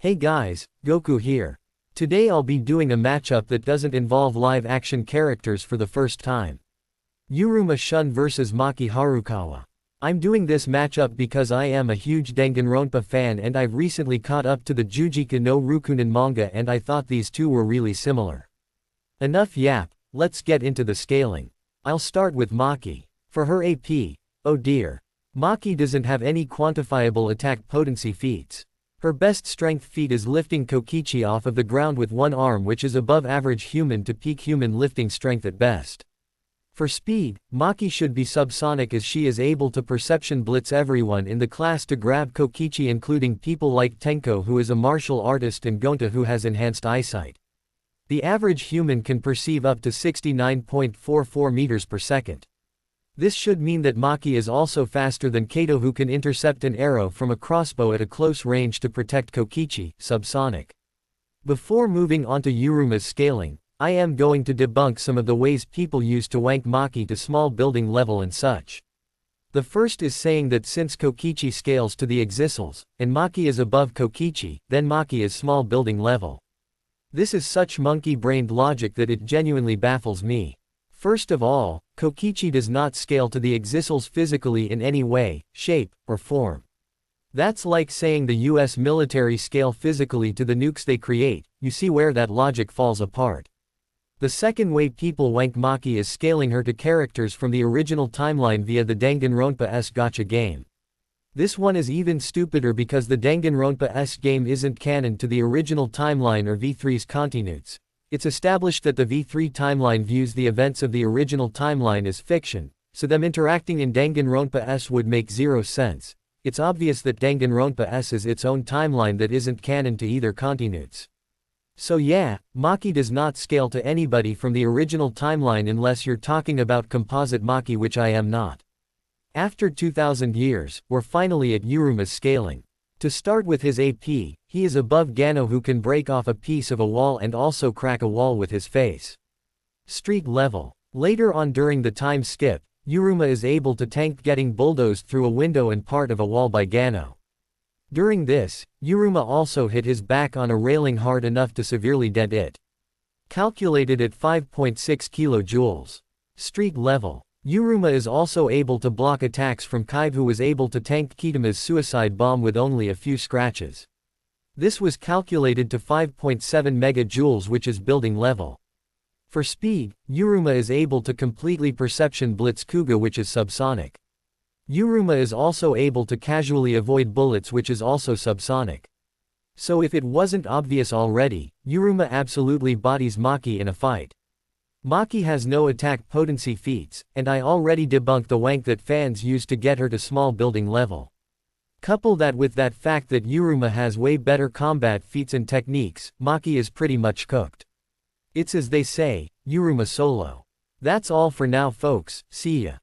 Hey guys, Goku here. Today I'll be doing a matchup that doesn't involve live-action characters for the first time. Uruma Shun vs Maki Harukawa. I'm doing this matchup because I am a huge Danganronpa fan and I've recently caught up to the Juujika no Roukunin manga and I thought these two were really similar. Enough yap, let's get into the scaling. I'll start with Maki. For her AP, oh dear. Maki doesn't have any quantifiable attack potency feats. Her best strength feat is lifting Kokichi off of the ground with one arm, which is above average human to peak human lifting strength at best. For speed, Maki should be subsonic as she is able to perception blitz everyone in the class to grab Kokichi, including people like Tenko, who is a martial artist, and Gonta, who has enhanced eyesight. The average human can perceive up to 69.44 meters per second. This should mean that Maki is also faster than Kato, who can intercept an arrow from a crossbow at a close range to protect Kokichi, subsonic. Before moving on to Uruma's scaling, I am going to debunk some of the ways people use to wank Maki to small building level and such. The first is saying that since Kokichi scales to the exisals, and Maki is above Kokichi, then Maki is small building level. This is such monkey-brained logic that it genuinely baffles me. First of all, Kokichi does not scale to the exisals physically in any way, shape, or form. That's like saying the US military scale physically to the nukes they create. You see where that logic falls apart. The second way people wank Maki is scaling her to characters from the original timeline via the Danganronpa-esque gacha game. This one is even stupider because the Danganronpa-esque game isn't canon to the original timeline or V3's continues. It's established that the V3 timeline views the events of the original timeline as fiction, so them interacting in Danganronpa-S would make zero sense. It's obvious that Danganronpa-S is its own timeline that isn't canon to either continues. So yeah, Maki does not scale to anybody from the original timeline unless you're talking about composite Maki, which I am not. After 2000 years, we're finally at Uruma's scaling. To start with his AP, he is above Gano, who can break off a piece of a wall and also crack a wall with his face. Street level. Later on during the time skip, Uruma is able to tank getting bulldozed through a window and part of a wall by Gano. During this, Uruma also hit his back on a railing hard enough to severely dent it. Calculated at 5.6 kilojoules. Street level. Uruma is also able to block attacks from Kaiba, who was able to tank Kitama's suicide bomb with only a few scratches. This was calculated to 5.7 megajoules, which is building level. For speed, Uruma is able to completely perception blitz Kuga, which is subsonic. Uruma is also able to casually avoid bullets, which is also subsonic. So if it wasn't obvious already, Uruma absolutely bodies Maki in a fight. Maki has no attack potency feats, and I already debunked the wank that fans use to get her to small building level. Couple that with that fact that Uruma has way better combat feats and techniques, Maki is pretty much cooked. It's as they say, Uruma solo. That's all for now folks, see ya.